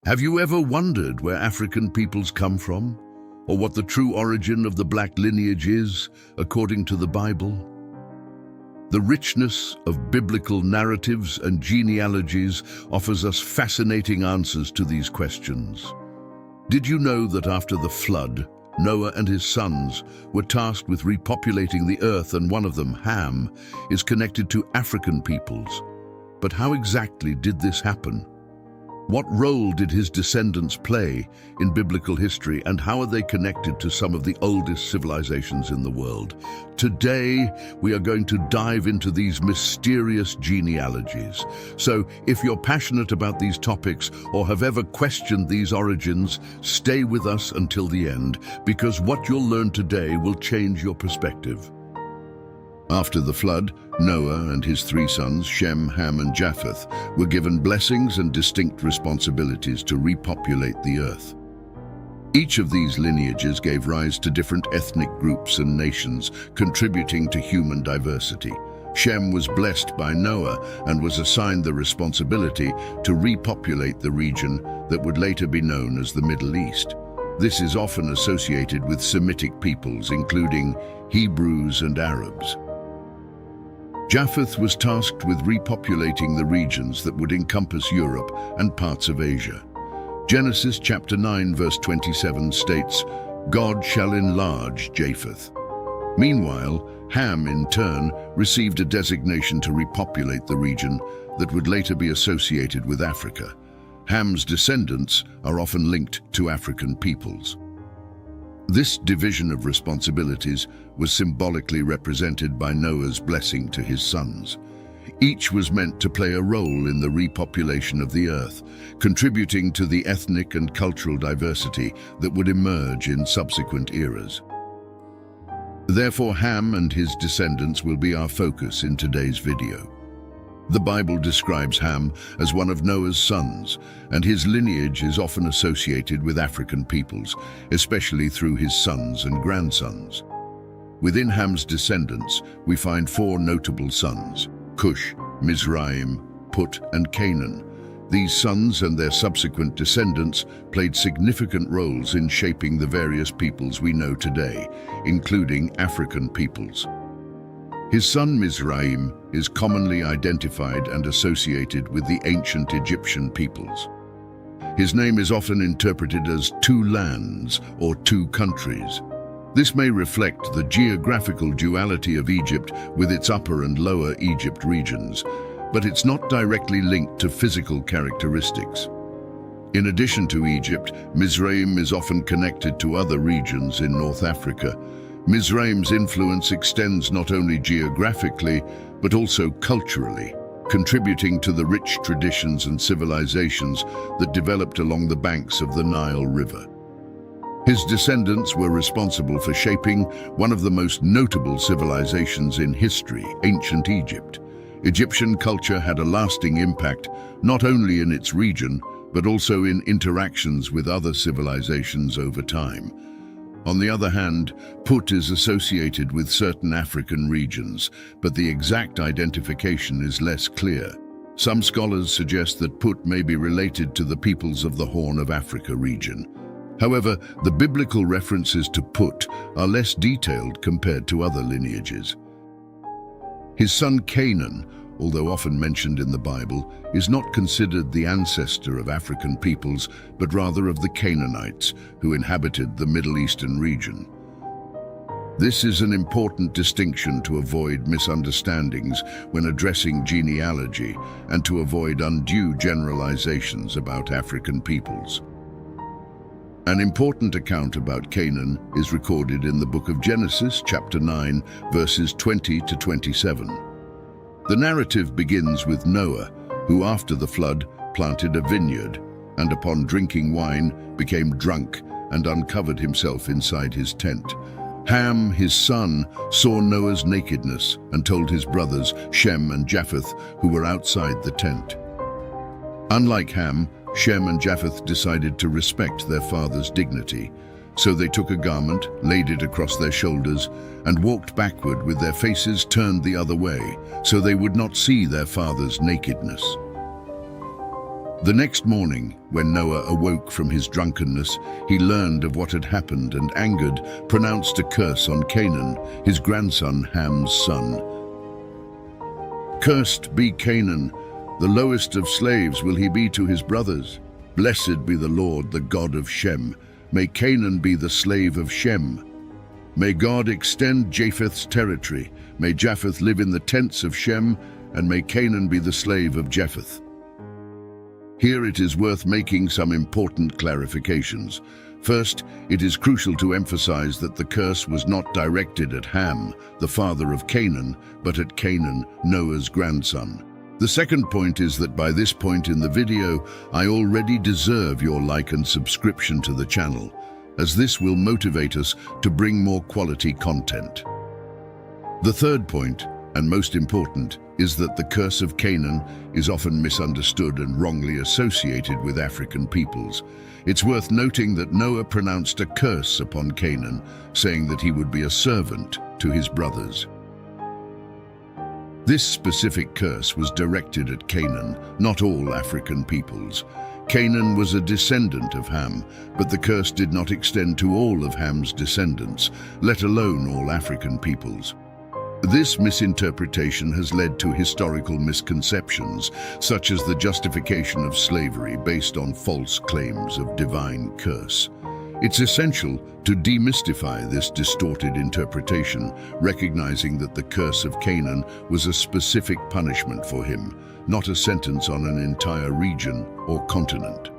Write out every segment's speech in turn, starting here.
Have you ever wondered where African peoples come from, or what the true origin of the black lineage is, according to the Bible? The richness of biblical narratives and genealogies offers us fascinating answers to these questions. Did you know that after the flood, Noah and his sons were tasked with repopulating the earth, and one of them, Ham, is connected to African peoples? But how exactly did this happen? What role did his descendants play in biblical history, and how are they connected to some of the oldest civilizations in the world? Today, we are going to dive into these mysterious genealogies. So, if you're passionate about these topics or have ever questioned these origins, stay with us until the end, because what you'll learn today will change your perspective. After the flood, Noah and his three sons, Shem, Ham, and Japheth, were given blessings and distinct responsibilities to repopulate the earth. Each of these lineages gave rise to different ethnic groups and nations, contributing to human diversity. Shem was blessed by Noah and was assigned the responsibility to repopulate the region that would later be known as the Middle East. This is often associated with Semitic peoples, including Hebrews and Arabs. Japheth was tasked with repopulating the regions that would encompass Europe and parts of Asia. Genesis chapter 9 verse 27 states, "God shall enlarge Japheth." Meanwhile, Ham in turn received a designation to repopulate the region that would later be associated with Africa. Ham's descendants are often linked to African peoples. This division of responsibilities was symbolically represented by Noah's blessing to his sons. Each was meant to play a role in the repopulation of the earth, contributing to the ethnic and cultural diversity that would emerge in subsequent eras. Therefore, Ham and his descendants will be our focus in today's video. The Bible describes Ham as one of Noah's sons, and his lineage is often associated with African peoples, especially through his sons and grandsons. Within Ham's descendants, we find four notable sons: Kush, Mizraim, Put, and Canaan. These sons and their subsequent descendants played significant roles in shaping the various peoples we know today, including African peoples. His son Mizraim is commonly identified and associated with the ancient Egyptian peoples. His name is often interpreted as two lands or two countries. This may reflect the geographical duality of Egypt with its Upper and Lower Egypt regions, but it's not directly linked to physical characteristics. In addition to Egypt, Mizraim is often connected to other regions in North Africa. Mizraim's influence extends not only geographically, but also culturally, contributing to the rich traditions and civilizations that developed along the banks of the Nile River. His descendants were responsible for shaping one of the most notable civilizations in history, ancient Egypt. Egyptian culture had a lasting impact, not only in its region, but also in interactions with other civilizations over time. On the other hand, Put is associated with certain African regions, but the exact identification is less clear. Some scholars suggest that Put may be related to the peoples of the Horn of Africa region. However, the biblical references to Put are less detailed compared to other lineages. His son Canaan, although often mentioned in the Bible, is not considered the ancestor of African peoples, but rather of the Canaanites, who inhabited the Middle Eastern region. This is an important distinction to avoid misunderstandings when addressing genealogy and to avoid undue generalizations about African peoples. An important account about Canaan is recorded in the book of Genesis, chapter 9, verses 20 to 27. The narrative begins with Noah, who after the flood planted a vineyard, and upon drinking wine became drunk and uncovered himself inside his tent. Ham, his son, saw Noah's nakedness and told his brothers Shem and Japheth, who were outside the tent. Unlike Ham, Shem and Japheth decided to respect their father's dignity. So they took a garment, laid it across their shoulders, and walked backward with their faces turned the other way, so they would not see their father's nakedness. The next morning, when Noah awoke from his drunkenness, he learned of what had happened and, angered, pronounced a curse on Canaan, his grandson Ham's son. "Cursed be Canaan, the lowest of slaves will he be to his brothers. Blessed be the Lord, the God of Shem. May Canaan be the slave of Shem. May God extend Japheth's territory. May Japheth live in the tents of Shem, and may Canaan be the slave of Japheth." Here it is worth making some important clarifications. First, it is crucial to emphasize that the curse was not directed at Ham, the father of Canaan, but at Canaan, Noah's grandson. The second point is that by this point in the video, I already deserve your like and subscription to the channel, as this will motivate us to bring more quality content. The third point, and most important, is that the curse of Canaan is often misunderstood and wrongly associated with African peoples. It's worth noting that Noah pronounced a curse upon Canaan, saying that he would be a servant to his brothers. This specific curse was directed at Canaan, not all African peoples. Canaan was a descendant of Ham, but the curse did not extend to all of Ham's descendants, let alone all African peoples. This misinterpretation has led to historical misconceptions, such as the justification of slavery based on false claims of divine curse. It's essential to demystify this distorted interpretation, recognizing that the curse of Canaan was a specific punishment for him, not a sentence on an entire region or continent.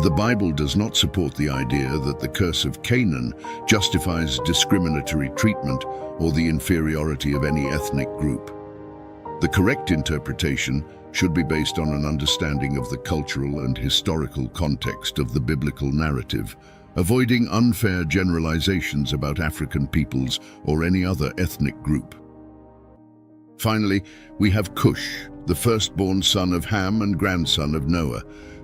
The Bible does not support the idea that the curse of Canaan justifies discriminatory treatment or the inferiority of any ethnic group. The correct interpretation should be based on an understanding of the cultural and historical context of the biblical narrative, avoiding unfair generalizations about African peoples or any other ethnic group. Finally, we have Cush, the firstborn son of Ham and grandson of Noah.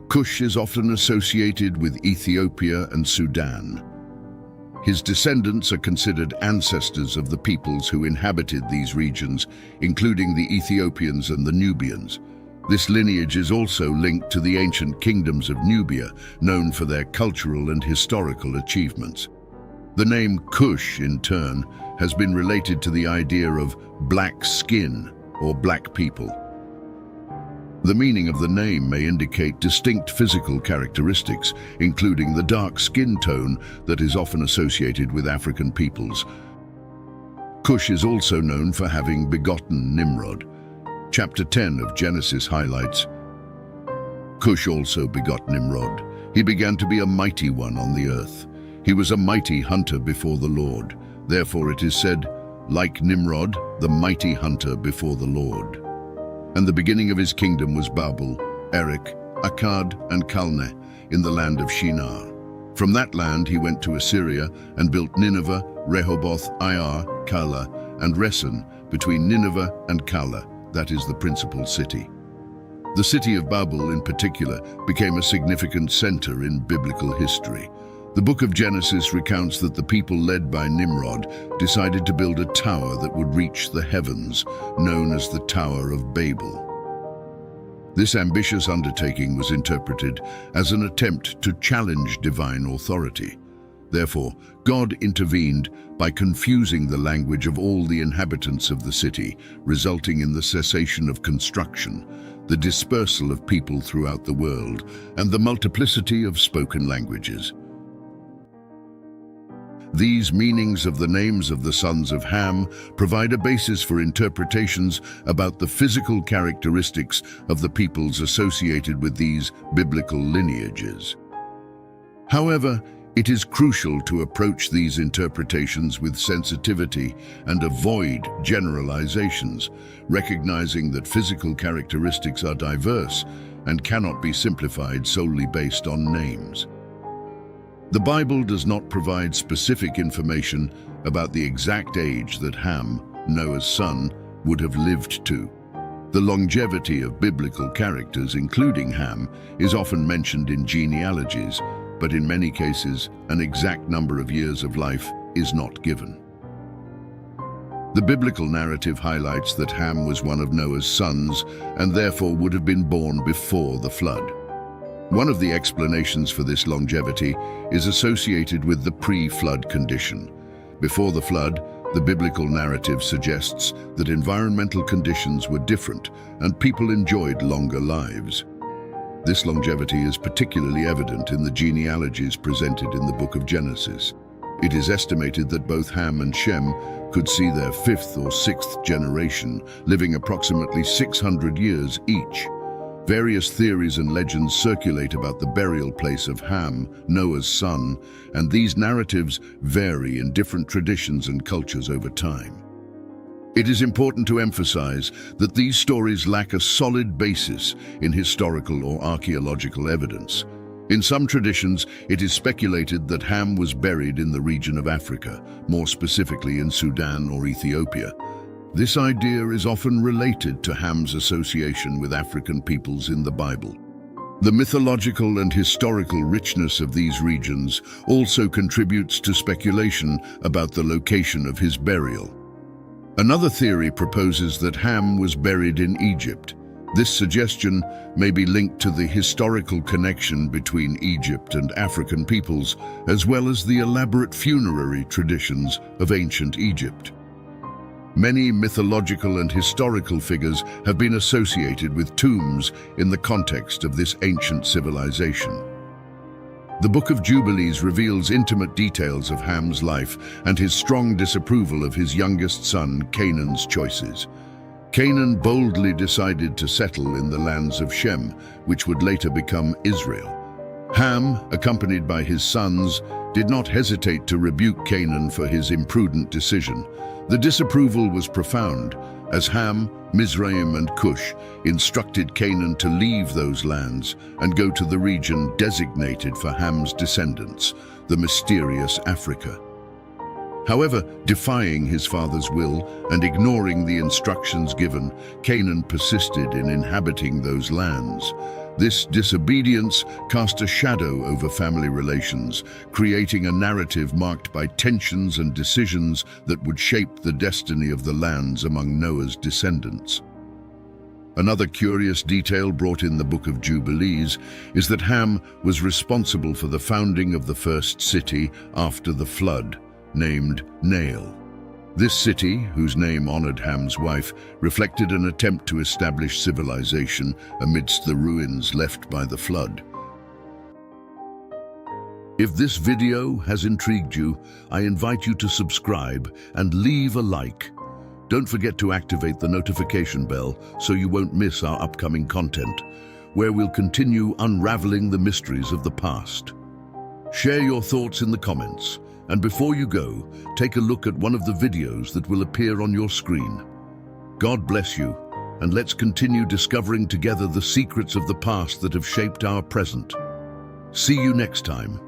Cush is often associated with Ethiopia and Sudan. His descendants are considered ancestors of the peoples who inhabited these regions, including the Ethiopians and the Nubians. This lineage is also linked to the ancient kingdoms of Nubia, known for their cultural and historical achievements. The name Cush, in turn, has been related to the idea of black skin or black people. The meaning of the name may indicate distinct physical characteristics, including the dark skin tone that is often associated with African peoples. Cush is also known for having begotten Nimrod. Chapter 10 of Genesis highlights, Cush also begot Nimrod. He began to be a mighty one on the earth. He was a mighty hunter before the Lord. Therefore it is said, like Nimrod, the mighty hunter before the Lord. And the beginning of his kingdom was Babel, Erech, Akkad, and Calneh in the land of Shinar. From that land he went to Assyria and built Nineveh, Rehoboth, Ar, Calah, and Resen between Nineveh and Calah, that is the principal city. The city of Babel in particular became a significant center in biblical history. The book of Genesis recounts that the people led by Nimrod decided to build a tower that would reach the heavens, known as the Tower of Babel. This ambitious undertaking was interpreted as an attempt to challenge divine authority. Therefore, God intervened by confusing the language of all the inhabitants of the city, resulting in the cessation of construction, the dispersal of people throughout the world, and the multiplicity of spoken languages. These meanings of the names of the sons of Ham provide a basis for interpretations about the physical characteristics of the peoples associated with these biblical lineages. However, it is crucial to approach these interpretations with sensitivity and avoid generalizations, recognizing that physical characteristics are diverse and cannot be simplified solely based on names. The Bible does not provide specific information about the exact age that Ham, Noah's son, would have lived to. The longevity of biblical characters, including Ham, is often mentioned in genealogies, but in many cases, an exact number of years of life is not given. The biblical narrative highlights that Ham was one of Noah's sons and therefore would have been born before the flood. One of the explanations for this longevity is associated with the pre-flood condition. Before the flood, the biblical narrative suggests that environmental conditions were different and people enjoyed longer lives. This longevity is particularly evident in the genealogies presented in the book of Genesis. It is estimated that both Ham and Shem could see their fifth or sixth generation living approximately 600 years each. Various theories and legends circulate about the burial place of Ham, Noah's son, and these narratives vary in different traditions and cultures over time. It is important to emphasize that these stories lack a solid basis in historical or archaeological evidence. In some traditions, it is speculated that Ham was buried in the region of Africa, more specifically in Sudan or Ethiopia. This idea is often related to Ham's association with African peoples in the Bible. The mythological and historical richness of these regions also contributes to speculation about the location of his burial. Another theory proposes that Ham was buried in Egypt. This suggestion may be linked to the historical connection between Egypt and African peoples, as well as the elaborate funerary traditions of ancient Egypt. Many mythological and historical figures have been associated with tombs in the context of this ancient civilization. The Book of Jubilees reveals intimate details of Ham's life and his strong disapproval of his youngest son, Canaan's choices. Canaan boldly decided to settle in the lands of Shem, which would later become Israel. Ham, accompanied by his sons, did not hesitate to rebuke Canaan for his imprudent decision. The disapproval was profound, as Ham, Mizraim, and Kush instructed Canaan to leave those lands and go to the region designated for Ham's descendants, the mysterious Africa. However, defying his father's will and ignoring the instructions given, Canaan persisted in inhabiting those lands. This disobedience cast a shadow over family relations, creating a narrative marked by tensions and decisions that would shape the destiny of the lands among Noah's descendants. Another curious detail brought in the Book of Jubilees is that Ham was responsible for the founding of the first city after the flood, named Nael. This city, whose name honored Ham's wife, reflected an attempt to establish civilization amidst the ruins left by the flood. If this video has intrigued you, I invite you to subscribe and leave a like. Don't forget to activate the notification bell so you won't miss our upcoming content, where we'll continue unraveling the mysteries of the past. Share your thoughts in the comments. And before you go, take a look at one of the videos that will appear on your screen. God bless you, and let's continue discovering together the secrets of the past that have shaped our present. See you next time.